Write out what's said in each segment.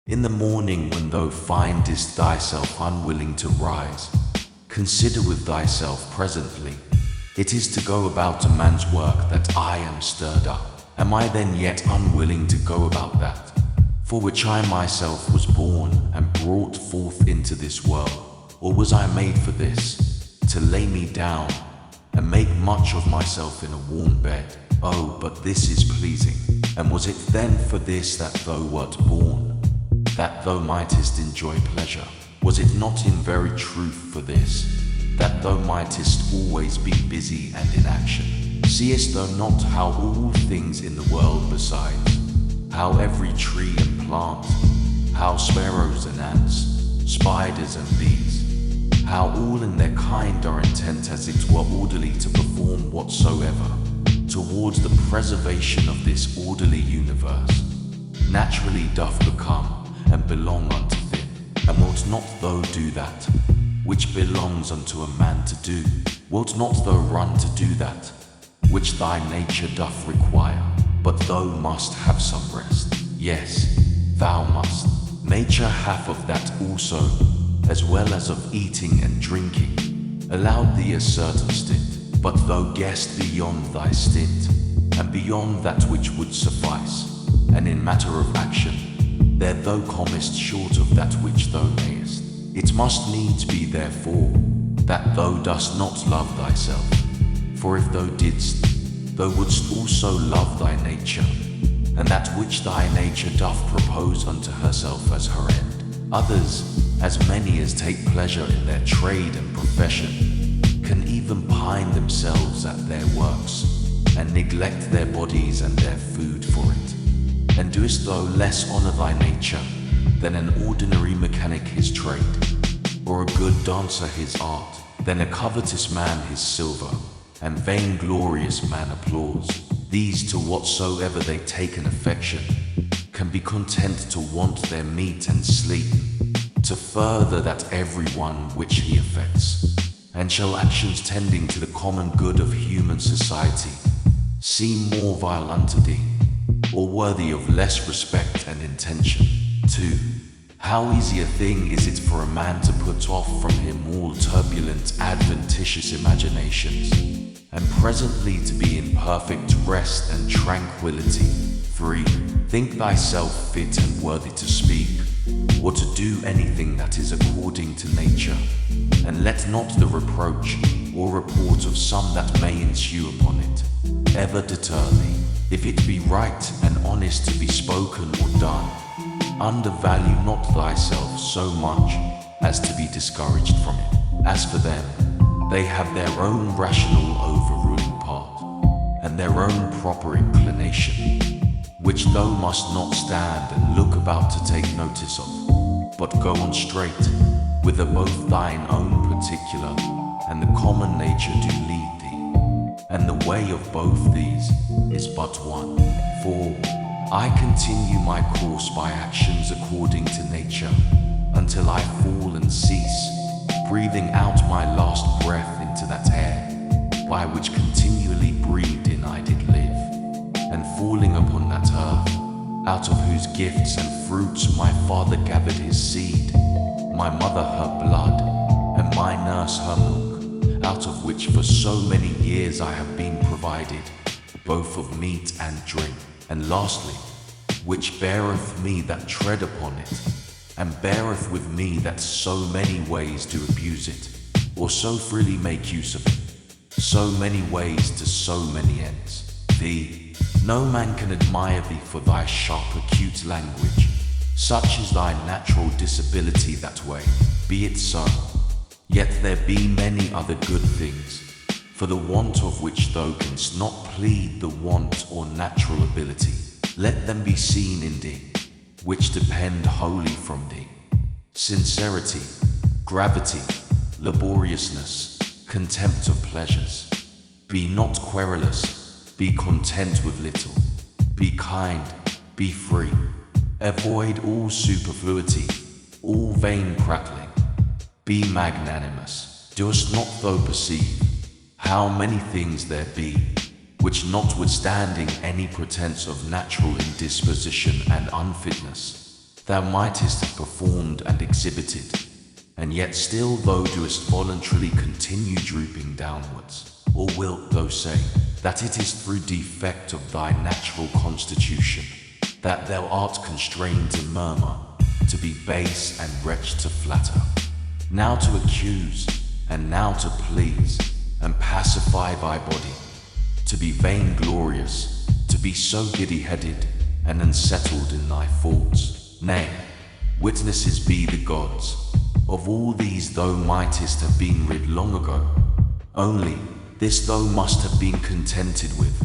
In the morning when thou findest thyself unwilling to rise, consider with thyself presently, it is to go about a man's work that I am stirred up. Am I then yet unwilling to go about that, for which I myself was born and brought forth into this world? Or was I made for this, to lay me down, and make much of myself in a warm bed? Oh, but this is pleasing. And was it then for this that thou wert born, that thou mightest enjoy pleasure? Was it not in very truth for this, that thou mightest always be busy and in action? Seest thou not how all things in the world besides, how every tree and plant, how sparrows and ants, spiders and bees, how all in their kind are intent as it were orderly to perform whatsoever, towards the preservation of this orderly universe, naturally doth become and belong unto thee? And wilt not thou do that which belongs unto a man to do? Wilt not thou run to do that which thy nature doth require? But thou must have some rest. Yes, thou must. Nature hath of that also, as well as of eating and drinking, allowed thee a certain stint. But thou gest beyond thy stint, and beyond that which would suffice, and in matter of action, there thou comest short of that which thou mayest. It must needs be therefore, that thou dost not love thyself. For if thou didst, thou wouldst also love thy nature, and that which thy nature doth propose unto herself as her end. Others, as many as take pleasure in their trade and profession, can even pine themselves at their works, and neglect their bodies and their food for it. And doest thou less honor thy nature than an ordinary mechanic his trade, or a good dancer his art, than a covetous man his silver, and vainglorious man applause? These to whatsoever they take an affection, can be content to want their meat and sleep, to further that every one which he affects. And shall actions tending to the common good of human society seem more vile unto thee, or worthy of less respect and intention? 2. How easy a thing is it for a man to put off from him all turbulent adventitious imaginations, and presently to be in perfect rest and tranquility. 3. Think thyself fit and worthy to speak, or to do anything that is according to nature, and let not the reproach or report of some that may ensue upon it ever deter thee. If it be right and honest to be spoken or done, undervalue not thyself so much as to be discouraged from it. As for them, they have their own rational overruling part, and their own proper inclination, which thou must not stand and look about to take notice of, but go on straight, whither both thine own particular and the common nature do lead thee. And the way of both these is but one. 4. I continue my course by actions according to nature, until I fall and cease, breathing out my last breath into that air, by which continually breathed in I did live, and falling upon that earth, out of whose gifts and fruits my father gathered his seed, my mother her blood, and my nurse her milk, out of which for so many years I have been provided, both of meat and drink. And lastly, which beareth me that tread upon it, and beareth with me that so many ways do abuse it, or so freely make use of it, so many ways to so many ends. Thee, no man can admire thee for thy sharp acute language, such is thy natural disability that way. Be it so. Yet there be many other good things, for the want of which thou canst not plead the want or natural ability. Let them be seen in thee, which depend wholly from thee: sincerity, gravity, laboriousness, contempt of pleasures. Be not querulous, be content with little, be kind, be free. Avoid all superfluity, all vain prattling. Be magnanimous. Dost not thou perceive how many things there be, which notwithstanding any pretense of natural indisposition and unfitness, thou mightest have performed and exhibited, and yet still thou doest voluntarily continue drooping downwards? Or wilt thou say that it is through defect of thy natural constitution that thou art constrained to murmur, to be base and wretched to flatter, now to accuse, and now to please, and pacify thy body, to be vainglorious, to be so giddy-headed and unsettled in thy thoughts? Nay, witnesses be the gods, of all these thou mightest have been rid long ago. Only this thou must have been contented with,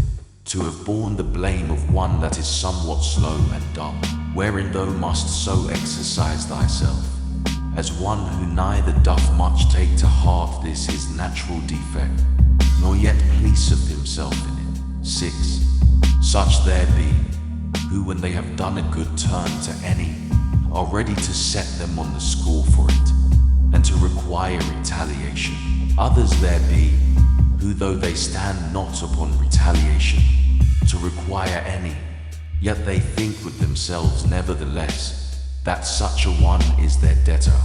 to have borne the blame of one that is somewhat slow and dull, wherein thou must so exercise thyself, as one who neither doth much take to heart this his natural defect, nor yet pleaseth himself in it. 6. Such there be, who when they have done a good turn to any, are ready to set them on the score for it, and to require retaliation. Others there be, who though they stand not upon retaliation, to require any, yet they think with themselves nevertheless, that such a one is their debtor,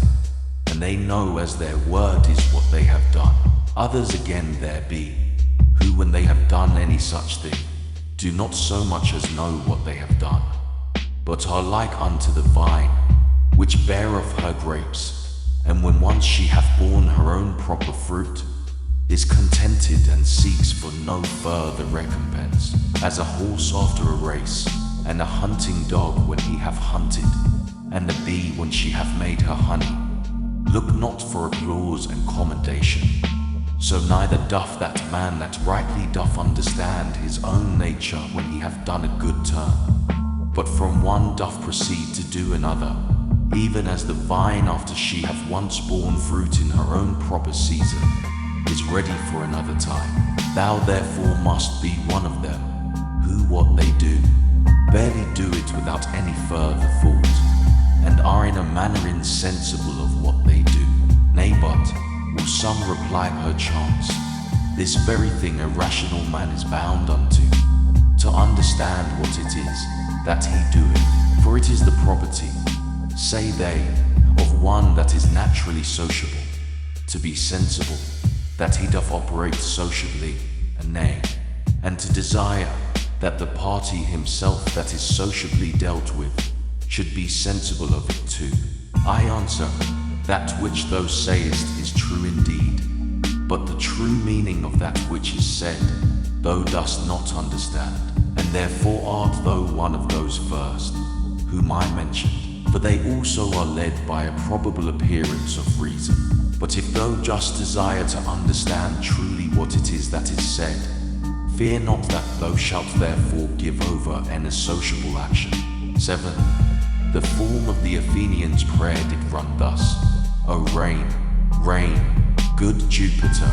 and they know as their word is what they have done. Others again there be, who when they have done any such thing, do not so much as know what they have done, but are like unto the vine, which beareth her grapes, and when once she hath borne her own proper fruit, is contented and seeks for no further recompense, as a horse after a race, and a hunting dog when he hath hunted, and the bee when she hath made her honey. Look not for applause and commendation. So neither doth that man that rightly doth understand his own nature when he hath done a good turn, but from one doth proceed to do another, even as the vine after she hath once borne fruit in her own proper season, is ready for another time. Thou therefore must be one of them, who what they do, barely do it without any further thought, and are in a manner insensible of what they do. Nay, but, will some reply perchance, this very thing a rational man is bound unto, to understand what it is that he doeth, for it is the property, say they, of one that is naturally sociable, to be sensible, that he doth operate sociably, and nay, and to desire that the party himself that is sociably dealt with should be sensible of it too. I answer, that which thou sayest is true indeed, but the true meaning of that which is said thou dost not understand, and therefore art thou one of those first, whom I mentioned, for they also are led by a probable appearance of reason. But if thou just desire to understand truly what it is that is said, fear not that thou shalt therefore give over any sociable action. 7. The form of the Athenians' prayer did run thus: O rain, rain, good Jupiter,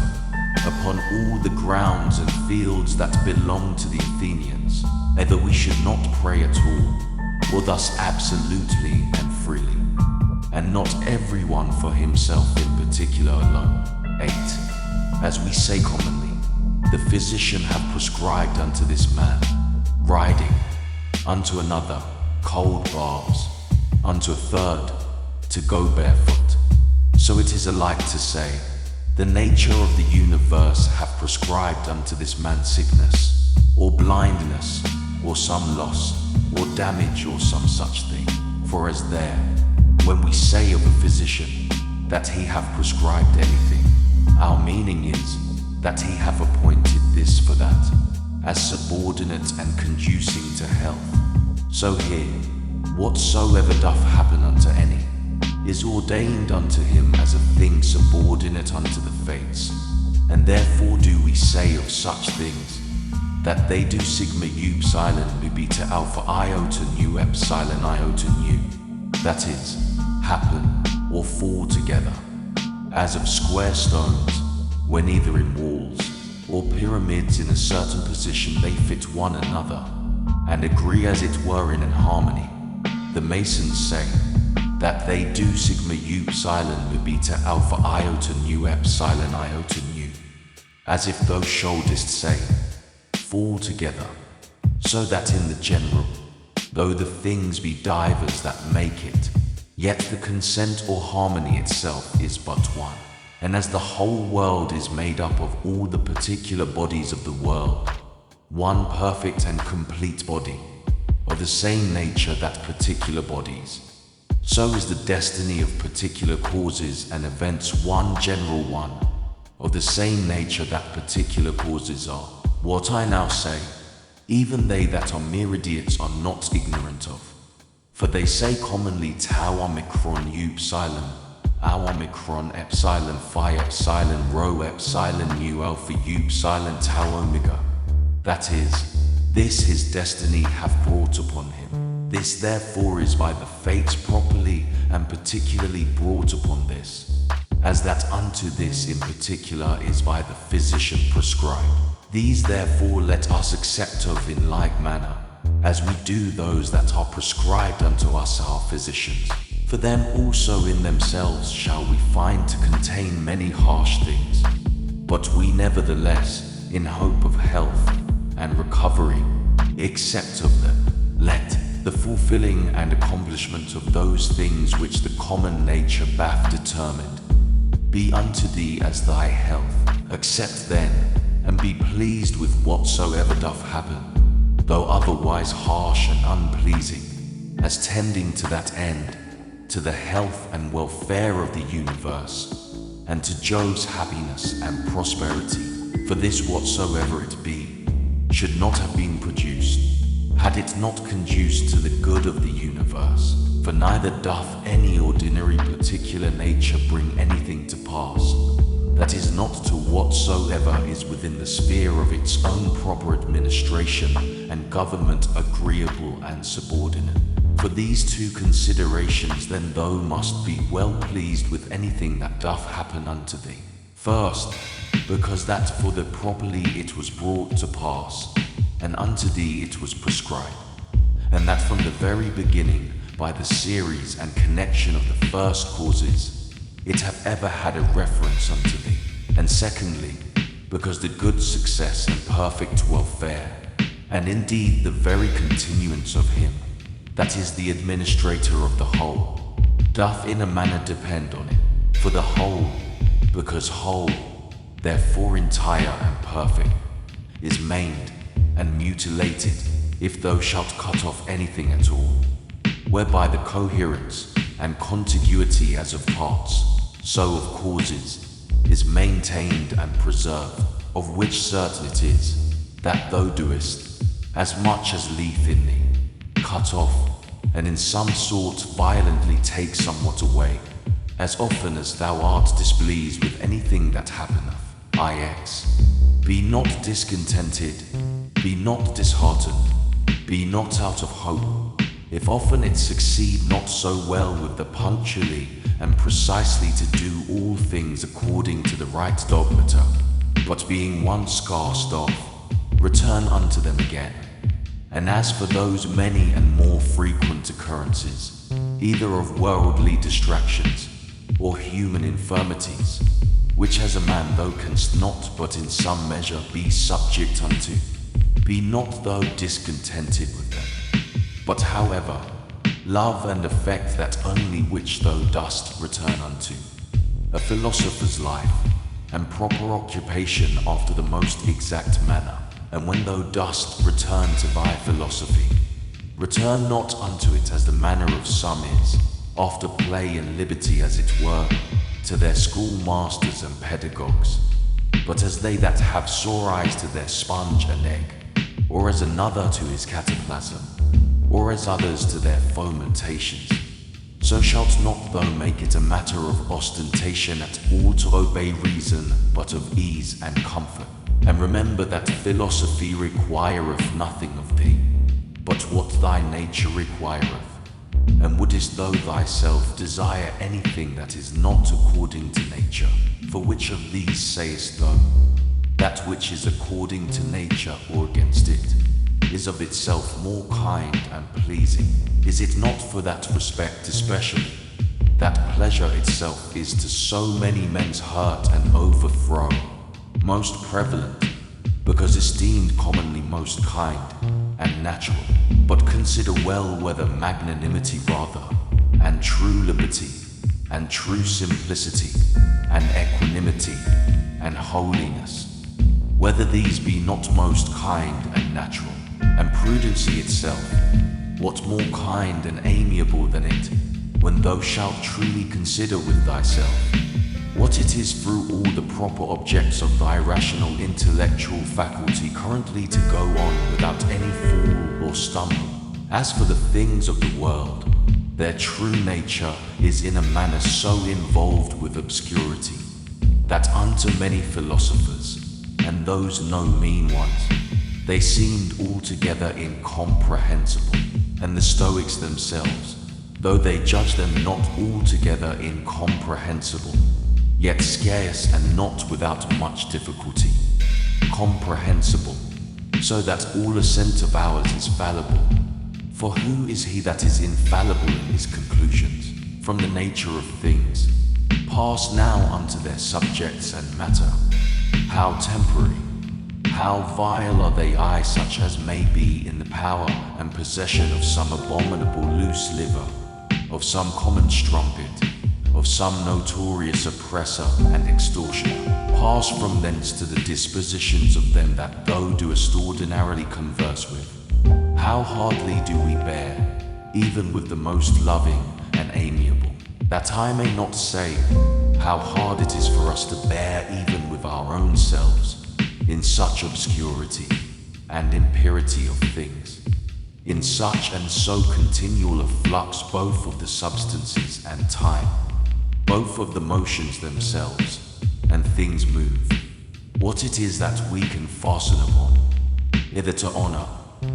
upon all the grounds and fields that belong to the Athenians. Either we should not pray at all, or thus absolutely and freely, and not everyone for himself in particular alone. 8. As we say commonly, the physician hath prescribed unto this man riding, unto another cold baths, unto a third to go barefoot. So it is alike to say, the nature of the universe hath prescribed unto this man sickness, or blindness, or some loss, or damage, or some such thing. For as there, when we say of a physician that he hath prescribed anything, our meaning is that he hath appointed this for that, as subordinate and conducing to health. So here, whatsoever doth happen unto any, is ordained unto him as a thing subordinate unto the fates, and therefore do we say of such things, that they do sigma upsilon mu beta alpha iota nu epsilon iota nu, that is, happen or fall together, as of square stones, when either in walls or pyramids in a certain position they fit one another, and agree as it were in an harmony. The masons say that they do sigma upsilon mu beta alpha iota nu epsilon iota nu, as if thou shouldest say, fall together, so that in the general, though the things be divers that make it, yet the consent or harmony itself is but one. And as the whole world is made up of all the particular bodies of the world, one perfect and complete body, of the same nature that particular bodies, so is the destiny of particular causes and events one general one, of the same nature that particular causes are. What I now say, even they that are mere idiots are not ignorant of. For they say commonly tau omicron u epsilon, au omicron epsilon phi epsilon rho epsilon u alpha u epsilon tau omega. That is, this his destiny hath brought upon him. This therefore is by the fates properly and particularly brought upon this, as that unto this in particular is by the physician prescribed. These therefore let us accept of in like manner, as we do those that are prescribed unto us our physicians. For them also in themselves shall we find to contain many harsh things, but we nevertheless, in hope of health and recovery, accept of them. Let the fulfilling and accomplishment of those things which the common nature bath determined be unto thee as thy health. Accept then, and be pleased with whatsoever doth happen, though otherwise harsh and unpleasing, as tending to that end, to the health and welfare of the universe, and to Job's happiness and prosperity. For this whatsoever it be, should not have been produced, had it not conduced to the good of the universe. For neither doth any ordinary particular nature bring anything to pass, that is not to whatsoever is within the sphere of its own proper administration and government agreeable and subordinate. For these two considerations then thou must be well pleased with anything that doth happen unto thee. First, because that for thee properly it was brought to pass, and unto thee it was prescribed, and that from the very beginning, by the series and connection of the first causes, it have ever had a reference unto thee. And secondly, because the good success and perfect welfare, and indeed the very continuance of him, that is the administrator of the whole, doth in a manner depend on it. For the whole, because whole, therefore entire and perfect, is maimed and mutilated, if thou shalt cut off anything at all, whereby the coherence and contiguity as of parts, so of causes, is maintained and preserved, of which certain it is, that thou doest, as much as lieth in thee, cut off, and in some sort violently take somewhat away, as often as thou art displeased with anything that happeneth. Ix. Be not discontented, be not disheartened, be not out of hope, if often it succeed not so well with the punctually and precisely to do all things according to the right dogmata, but being once cast off, return unto them again. And as for those many and more frequent occurrences, either of worldly distractions or human infirmities, which as a man thou canst not but in some measure be subject unto, be not thou discontented with them, but however, love and affect that only which thou dost return unto, a philosopher's life, and proper occupation after the most exact manner. And when thou dost return to thy philosophy, return not unto it as the manner of some is, after play and liberty as it were, to their schoolmasters and pedagogues, but as they that have sore eyes to their sponge and egg, or as another to his cataplasm, or as others to their fomentations. So shalt not thou make it a matter of ostentation at all to obey reason, but of ease and comfort. And remember that philosophy requireth nothing of thee, but what thy nature requireth. And wouldest thou thyself desire anything that is not according to nature? For which of these sayest thou, that which is according to nature or against it, is of itself more kind and pleasing? Is it not for that respect especially, that pleasure itself is to so many men's hurt and overthrow, most prevalent, because esteemed commonly most kind and natural? But consider well whether magnanimity rather, and true liberty, and true simplicity, and equanimity, and holiness, whether these be not most kind and natural, and prudency itself, what more kind and amiable than it, when thou shalt truly consider with thyself, what it is through all the proper objects of thy rational intellectual faculty currently to go on without any fall or stumble. As for the things of the world, their true nature is in a manner so involved with obscurity, that unto many philosophers, and those no mean ones, they seemed altogether incomprehensible, and the Stoics themselves, though they judge them not altogether incomprehensible, yet scarce and not without much difficulty, comprehensible, so that all assent of ours is fallible. For who is he that is infallible in his conclusions, from the nature of things? Pass now unto their subjects and matter. How temporary, how vile are they, aye, such as may be in the power and possession of some abominable loose liver, of some common strumpet, of some notorious oppressor and extortioner. Pass from thence to the dispositions of them that thou doest ordinarily converse with. How hardly do we bear, even with the most loving and amiable, that I may not say how hard it is for us to bear even with our own selves, in such obscurity and impurity of things, in such and so continual a flux both of the substances and time, both of the motions themselves, and things move, what it is that we can fasten upon, either to honor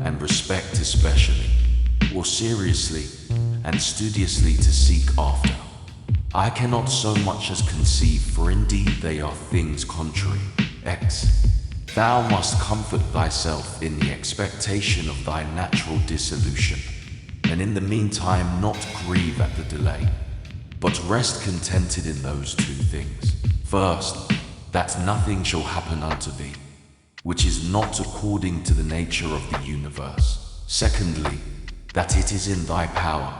and respect especially, or seriously and studiously to seek after. I cannot so much as conceive, for indeed they are things contrary. X. Thou must comfort thyself in the expectation of thy natural dissolution, and in the meantime not grieve at the delay, but rest contented in those two things. First, that nothing shall happen unto thee, which is not according to the nature of the universe. Secondly, that it is in thy power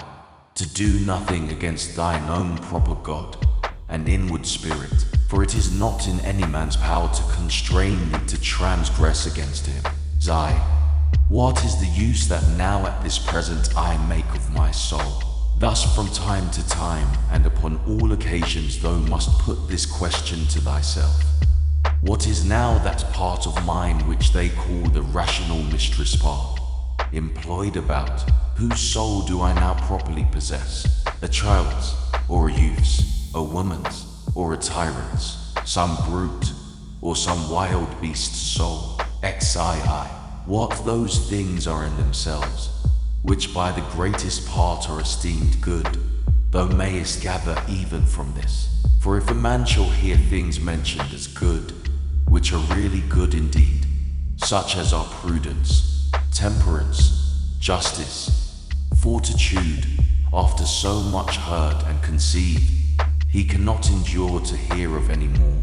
to do nothing against thine own proper God and inward spirit, for it is not in any man's power to constrain thee to transgress against him. Zai, what is the use that now at this present I make of my soul? Thus from time to time and upon all occasions thou must put this question to thyself. What is now that part of mine which they call the rational mistress part, employed about, whose soul do I now properly possess? A child's, or a youth's, a woman's, or a tyrant's, some brute, or some wild beast's soul? XII. What those things are in themselves, which by the greatest part are esteemed good, thou mayest gather even from this. For if a man shall hear things mentioned as good, which are really good indeed, such as are prudence, temperance, justice, fortitude, after so much heard and conceived, he cannot endure to hear of any more.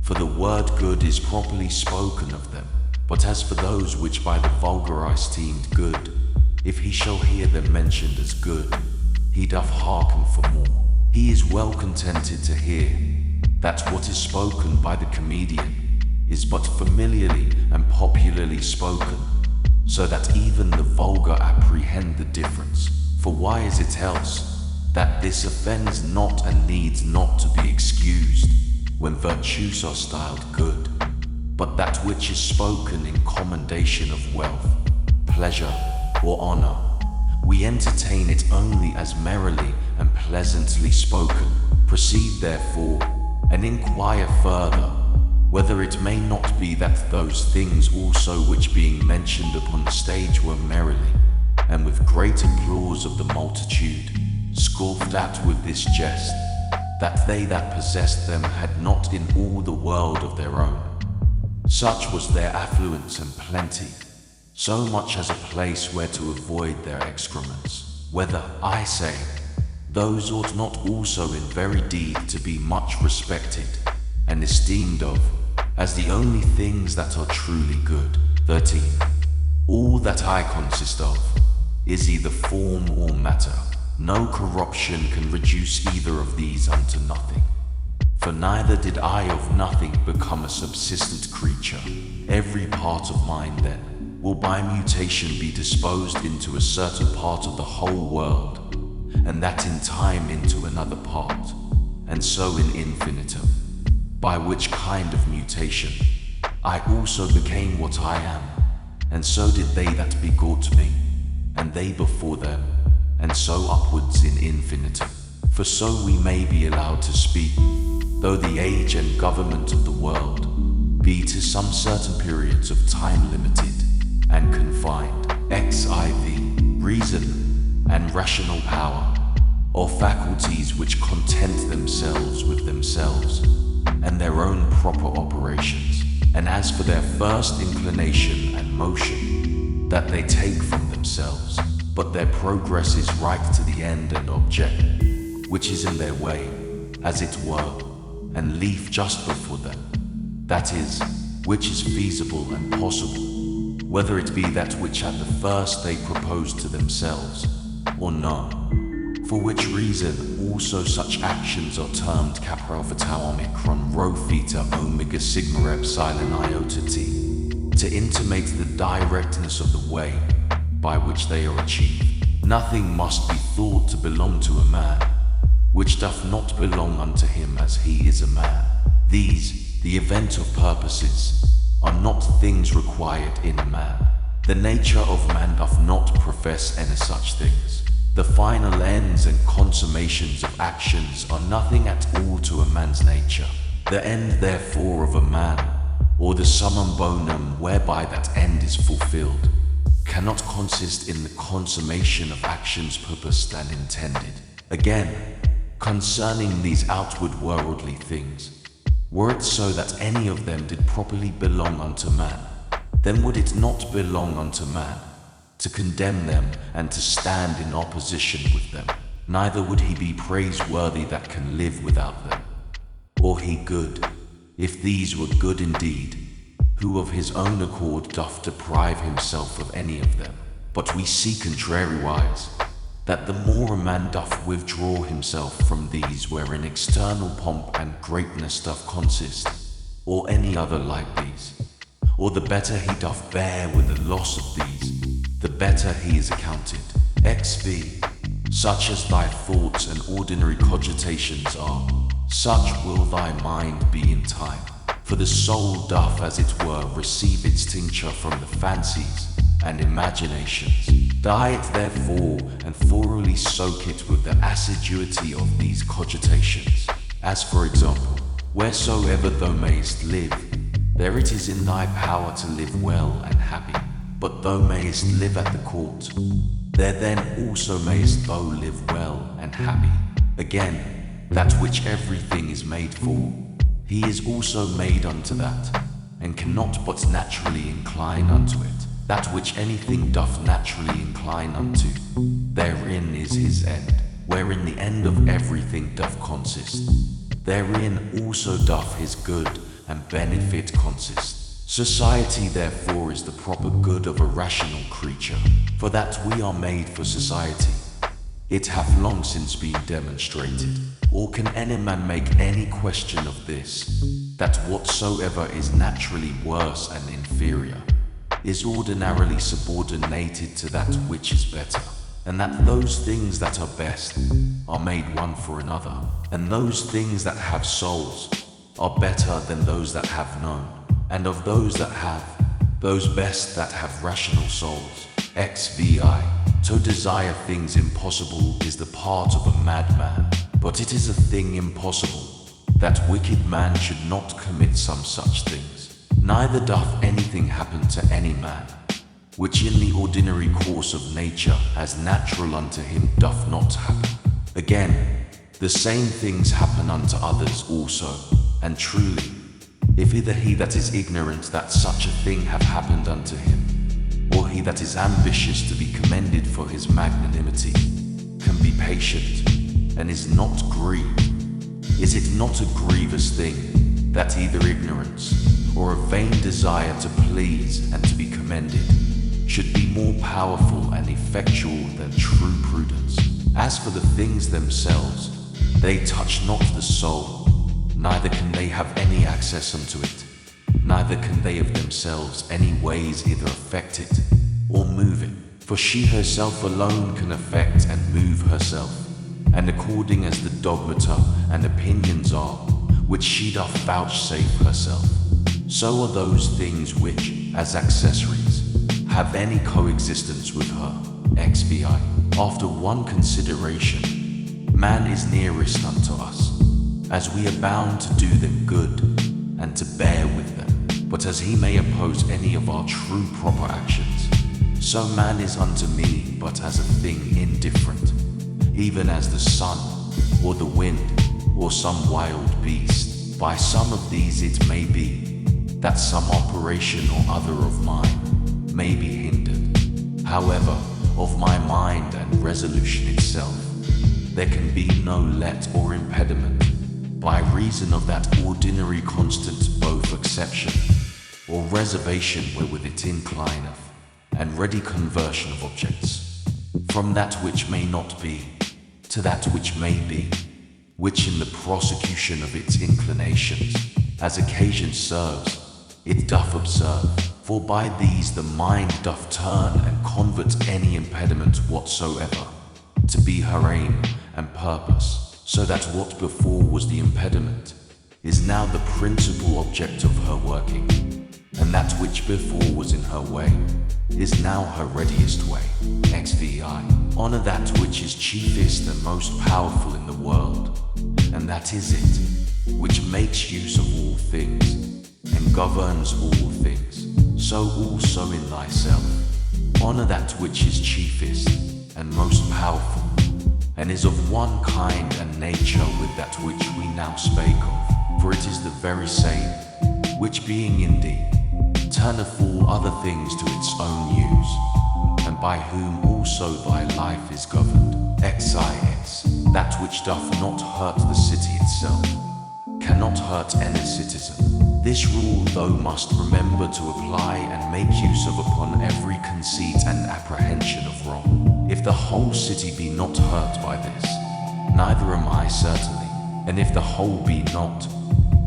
For the word good is properly spoken of them. But as for those which by the vulgar are esteemed good, if he shall hear them mentioned as good, he doth hearken for more. He is well contented to hear that what is spoken by the comedian is but familiarly and popularly spoken, so that even the vulgar apprehend the difference. For why is it else that this offends not and needs not to be excused, when virtues are styled good, but that which is spoken in commendation of wealth, pleasure, or honor, we entertain it only as merrily and pleasantly spoken. Proceed therefore, and inquire further, whether it may not be that those things also which being mentioned upon the stage were merrily, and with great applause of the multitude, scoffed at with this jest, that they that possessed them had not in all the world of their own. Such was their affluence and plenty, so much as a place where to avoid their excrements. Whether, I say, those ought not also in very deed to be much respected and esteemed of, as the only things that are truly good. 13. All that I consist of, is either form or matter. No corruption can reduce either of these unto nothing. For neither did I of nothing become a subsistent creature. Every part of mine then will by mutation be disposed into a certain part of the whole world, and that in time into another part, and so in infinitum. By which kind of mutation I also became what I am, and so did they that begot me, and they before them, and so upwards in infinitum. For so we may be allowed to speak, though the age and government of the world be to some certain periods of time limited and confined. XIV, reason and rational power, or faculties which content themselves with themselves and their own proper operations. And as for their first inclination and motion, that they take from themselves, but their progress is right to the end and object, which is in their way, as it were, and leaf just before them, that is, which is feasible and possible, whether it be that which at the first they propose to themselves, or no. For which reason also such actions are termed kappa alpha tau omicron rho theta omega sigma epsilon iota t, to intimate the directness of the way by which they are achieved. Nothing must be thought to belong to a man, which doth not belong unto him as he is a man. These, the event of purposes, are not things required in a man. The nature of man doth not profess any such things. The final ends and consummations of actions are nothing at all to a man's nature. The end therefore of a man, or the summum bonum whereby that end is fulfilled, cannot consist in the consummation of actions purposed and intended. Again, concerning these outward worldly things, were it so that any of them did properly belong unto man, then would it not belong unto man to condemn them and to stand in opposition with them. Neither would he be praiseworthy that can live without them, or he good, if these were good indeed, who of his own accord doth deprive himself of any of them. But we see contrariwise, that the more a man doth withdraw himself from these wherein external pomp and greatness doth consist, or any other like these, or the better he doth bear with the loss of these, the better he is accounted. XV, such as thy thoughts and ordinary cogitations are, such will thy mind be in time. For the soul doth, as it were, receive its tincture from the fancies and imaginations. Dye it therefore, and thoroughly soak it with the assiduity of these cogitations. As for example, wheresoever thou mayest live, there it is in thy power to live well and happy. But thou mayest live at the court, there then also mayest thou live well and happy. Again, that which everything is made for, he is also made unto that, and cannot but naturally incline unto it. That which anything doth naturally incline unto, therein is his end, wherein the end of everything doth consist. Therein also doth his good and benefit consist. Society therefore is the proper good of a rational creature, for that we are made for society. It hath long since been demonstrated, or can any man make any question of this, that whatsoever is naturally worse and inferior, is ordinarily subordinated to that which is better, and that those things that are best are made one for another, and those things that have souls are better than those that have none. And of those that have, those best that have rational souls. XVI, to desire things impossible is the part of a madman, but it is a thing impossible, that wicked man should not commit some such things. Neither doth anything happen to any man, which in the ordinary course of nature as natural unto him doth not happen. Again, the same things happen unto others also, and truly, if either he that is ignorant that such a thing have happened unto him, or he that is ambitious to be commended for his magnanimity, can be patient, and is not grieved, is it not a grievous thing, that either ignorance, or a vain desire to please and to be commended, should be more powerful and effectual than true prudence. As for the things themselves, they touch not the soul, neither can they have any access unto it, neither can they of themselves any ways either affect it or move it. For she herself alone can affect and move herself, and according as the dogmata and opinions are, which she doth vouchsafe herself, so are those things which, as accessories, have any coexistence with her. XVI. After one consideration, man is nearest unto us, as we are bound to do them good, and to bear with them. But as he may oppose any of our true proper actions, so man is unto me but as a thing indifferent, even as the sun, or the wind, or some wild beast. By some of these it may be, that some operation or other of mine may be hindered. However, of my mind and resolution itself, there can be no let or impediment, by reason of that ordinary constant both exception or reservation wherewith it inclineth, and ready conversion of objects, from that which may not be, to that which may be, which in the prosecution of its inclinations, as occasion serves, it doth observe. For by these the mind doth turn and convert any impediment whatsoever, to be her aim and purpose, so that what before was the impediment, is now the principal object of her working, and that which before was in her way, is now her readiest way. XVI. Honor that which is chiefest and most powerful in the world, and that is it, which makes use of all things, and governs all things. So also in thyself, honor that which is chiefest and most powerful, and is of one kind and nature with that which we now spake of. For it is the very same, which being in thee, turneth all other things to its own use, and by whom also thy life is governed. XIX. That which doth not hurt the city itself, cannot hurt any citizen. This rule thou must remember to apply and make use of upon every conceit and apprehension of wrong. If the whole city be not hurt by this, neither am I certainly, and if the whole be not,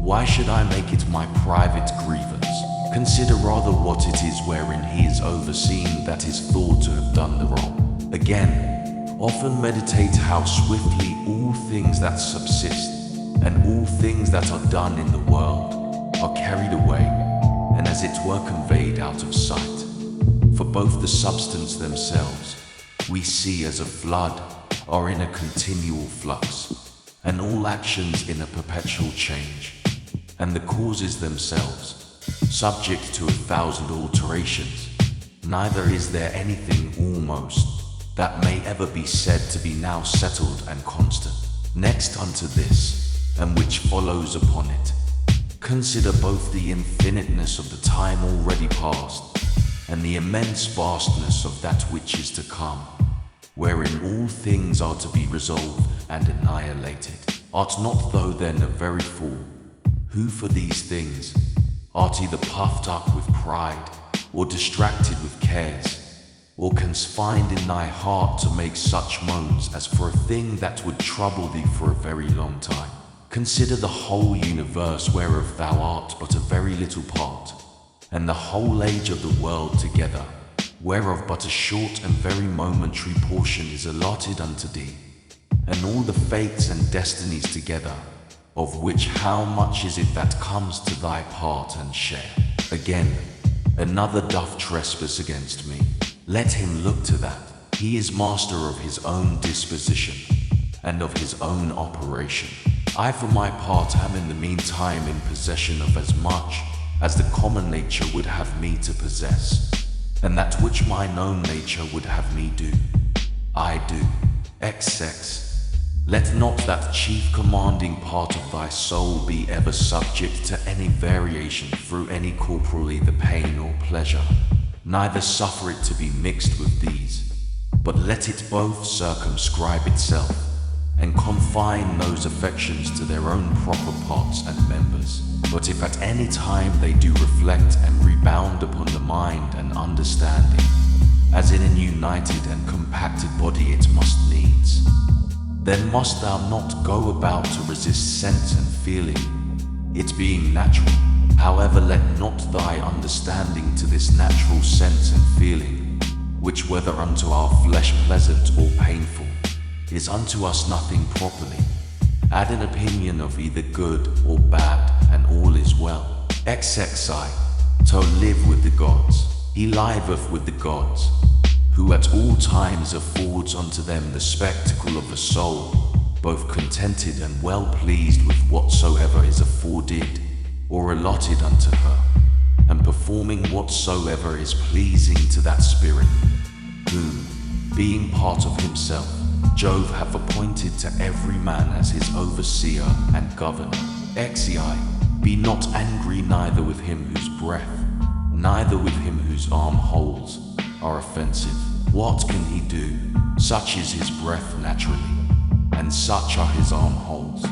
why should I make it my private grievance? Consider rather what it is wherein he is overseen that is thought to have done the wrong. Again, often meditate how swiftly all things that subsist, and all things that are done in the world, are carried away, and as it were conveyed out of sight. For both the substance themselves, we see as a flood, are in a continual flux, and all actions in a perpetual change, and the causes themselves, subject to 1,000 alterations. Neither is there anything almost that may ever be said to be now settled and constant. Next unto this, and which follows upon it, consider both the infiniteness of the time already past, and the immense vastness of that which is to come, wherein all things are to be resolved and annihilated. Art not thou then a very fool, who for these things art either puffed up with pride, or distracted with cares, or canst find in thy heart to make such moans as for a thing that would trouble thee for a very long time? Consider the whole universe whereof thou art but a very little part, and the whole age of the world together, whereof but a short and very momentary portion is allotted unto thee, and all the fates and destinies together, of which how much is it that comes to thy part and share? Again, another doth trespass against me. Let him look to that. He is master of his own disposition, and of his own operation. I for my part am in the meantime in possession of as much as the common nature would have me to possess, and that which my known nature would have me do, I do. XX. Let not that chief commanding part of thy soul be ever subject to any variation through any corporal either pain or pleasure, neither suffer it to be mixed with these, but let it both circumscribe itself, and confine those affections to their own proper parts and members. But if at any time they do reflect and rebound upon the mind and understanding, as in a united and compacted body it must needs. Then must thou not go about to resist sense and feeling, it being natural. However, let not thy understanding to this natural sense and feeling, which whether unto our flesh pleasant or painful, is unto us nothing properly, add an opinion of either good or bad, and all is well. XXI, to live with the gods, he liveth with the gods, who at all times affords unto them the spectacle of the soul, both contented and well pleased with whatsoever is afforded or allotted unto her, and performing whatsoever is pleasing to that spirit, whom, being part of himself, Jove hath appointed to every man as his overseer and governor. XEI, be not angry neither with him whose breath, neither with him whose arm holes are offensive. What can he do? Such is his breath naturally, and such are his arm holes,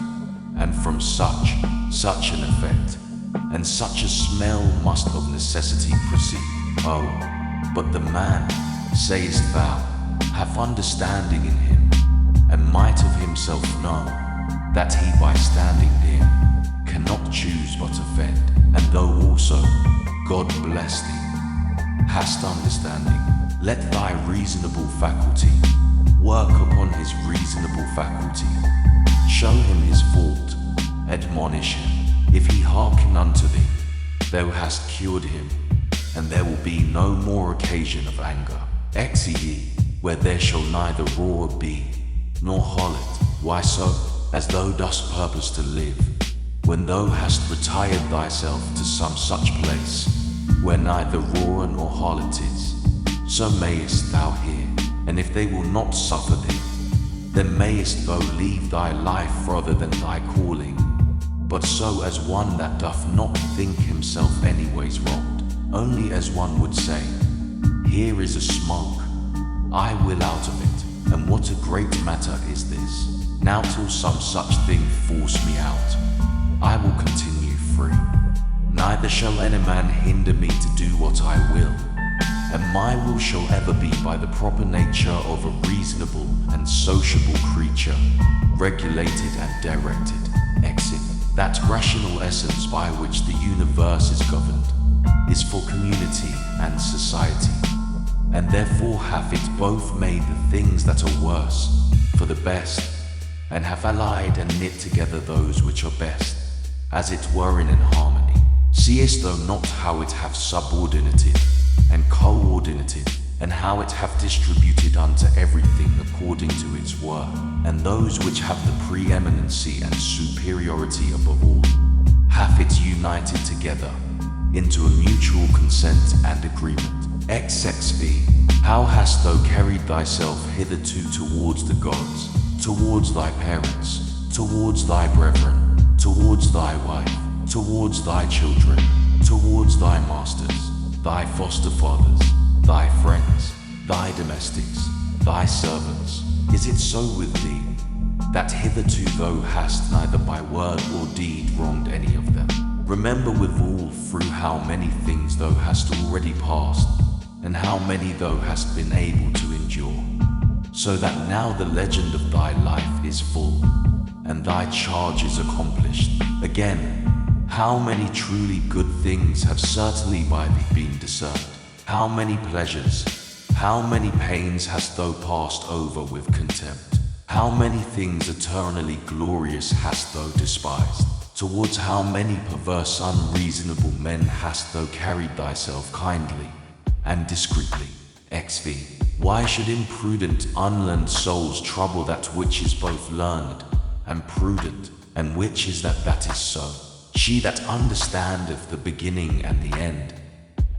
and from such an effect, and such a smell must of necessity proceed. Oh, but the man, sayest thou, hath understanding in him, and might of himself know, that he by standing near cannot choose but offend. And though also, God bless thee, hast understanding, let thy reasonable faculty work upon his reasonable faculty. Show him his fault, admonish him. If he hearken unto thee, thou hast cured him, and there will be no more occasion of anger. XE, where there shall neither roar be, nor hollet. Why so? As thou dost purpose to live, when thou hast retired thyself to some such place, where neither roar nor harlot is, so mayest thou hear. And if they will not suffer thee, then mayest thou leave thy life rather than thy calling, but so as one that doth not think himself anyways wronged, only as one would say, here is a smoke, I will out of it, and what a great matter is this. Now till some such thing force me out, I will continue free. Neither shall any man hinder me to do what I will, and my will shall ever be by the proper nature of a reasonable and sociable creature, regulated and directed. Exit. That rational essence by which the universe is governed is for community and society, and therefore hath it both made the things that are worse for the best, and hath allied and knit together those which are best, as it were in an harmony. Seest thou not how it hath subordinated and coordinated, and how it hath distributed unto everything according to its worth, and those which have the preeminency and superiority above all, hath it united together into a mutual consent and agreement. XXV, how hast thou carried thyself hitherto towards the gods, towards thy parents, towards thy brethren, towards thy wife, towards thy children, towards thy masters, thy foster fathers, thy friends, thy domestics, thy servants? Is it so with thee, that hitherto thou hast neither by word or deed wronged any of them? Remember withal through how many things thou hast already passed, and how many thou hast been able to endure, so that now the legend of thy life is full, and thy charge is accomplished. Again, how many truly good things have certainly by thee been discerned? How many pleasures, how many pains hast thou passed over with contempt? How many things eternally glorious hast thou despised? Towards how many perverse unreasonable men hast thou carried thyself kindly and discreetly? XV. Why should imprudent, unlearned souls trouble that which is both learned and prudent, and which is that is so? She that understandeth the beginning and the end,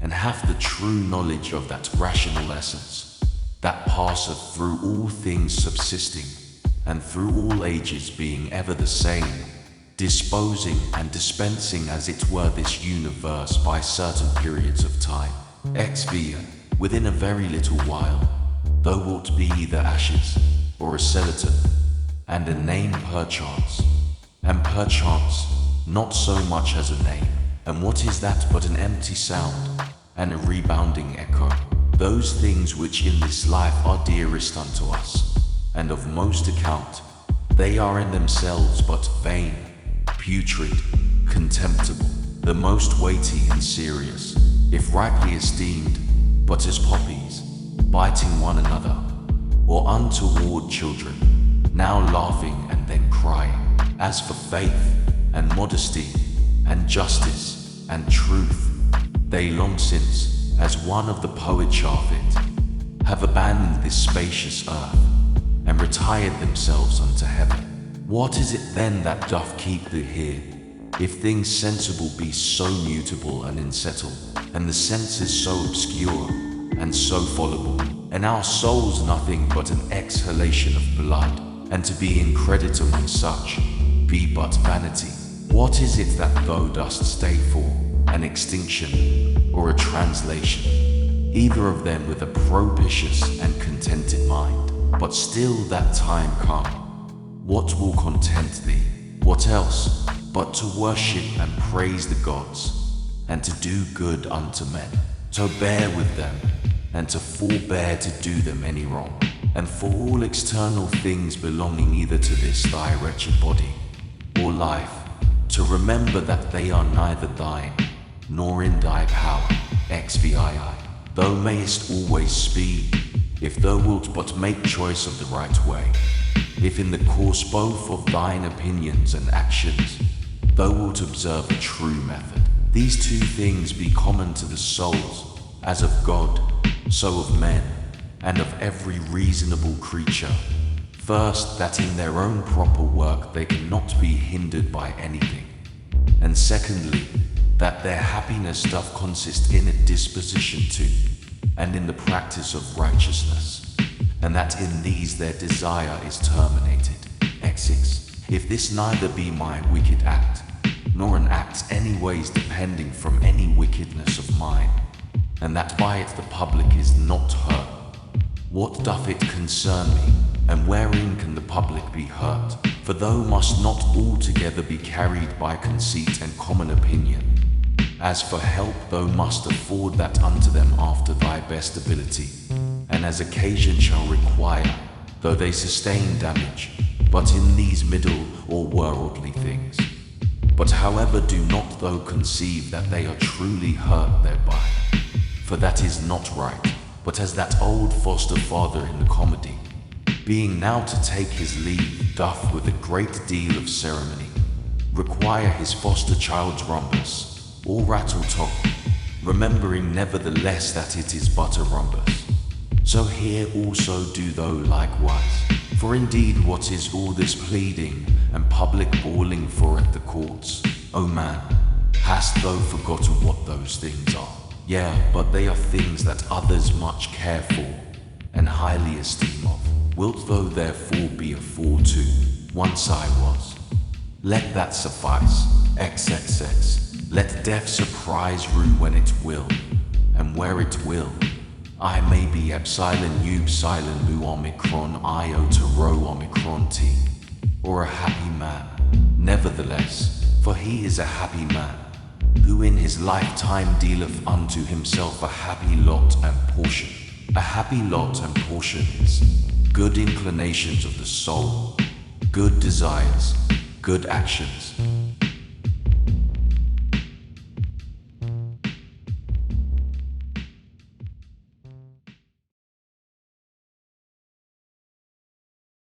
and hath the true knowledge of that rational essence, that passeth through all things subsisting, and through all ages being ever the same, disposing and dispensing as it were this universe by certain periods of time. XV. Within a very little while, thou wilt be either ashes, or a skeleton, and a name perchance, and perchance not so much as a name. And what is that but an empty sound, and a rebounding echo? those things which in this life are dearest unto us, and of most account, they are in themselves but vain, putrid, contemptible, the most weighty and serious, if rightly esteemed, but as poppies, biting one another, or untoward children, now laughing and then crying. As for faith, and modesty, and justice, and truth, they long since, as one of the poets shall it, have abandoned this spacious earth, and retired themselves unto heaven. What is it then that doth keep thee here, if things sensible be so mutable and unsettled, and the senses so obscure, and so fallible, and our souls nothing but an exhalation of blood, and to be in credit among such, be but vanity? What is it that thou dost stay for, an extinction, or a translation? Either of them with a propitious and contented mind, but still that time come. What will content thee? What else, but to worship and praise the gods, and to do good unto men, to bear with them, and to forbear to do them any wrong, and for all external things belonging either to this thy wretched body, or life, to remember that they are neither thine, nor in thy power. XVII. Thou mayest always speed, if thou wilt but make choice of the right way. If in the course both of thine opinions and actions, thou wilt observe a true method. These two things be common to the souls, as of God, so of men, and of every reasonable creature. First, that in their own proper work they cannot be hindered by anything. And secondly, that their happiness doth consist in a disposition to, and in the practice of righteousness, and that in these their desire is terminated. X6. If this neither be my wicked act, nor an act anyways depending from any wickedness of mine, and that by it the public is not hurt, what doth it concern me, and wherein can the public be hurt? For thou must not altogether be carried by conceit and common opinion. As for help, thou must afford that unto them after thy best ability, and as occasion shall require, though they sustain damage, but in these middle or worldly things. But however, do not thou conceive that they are truly hurt thereby, for that is not right, but as that old foster father in the comedy, being now to take his leave, doth with a great deal of ceremony require his foster child's rumpus, or rattle talk, remembering nevertheless that it is but a rumpus. So here also do thou likewise. For indeed, what is all this pleading and public bawling for at the courts? O man, hast thou forgotten what those things are? Yea, but they are things that others much care for, and highly esteem of. Wilt thou therefore be a fool too? Once I was. Let that suffice. XXX. Let death surprise rue when it will, and where it will. I may be epsilon u psilon mu omicron iota rho omicron t, or a happy man. Nevertheless, for he is a happy man, who in his lifetime dealeth unto himself a happy lot and portion. A happy lot and portion is good inclinations of the soul, good desires, good actions,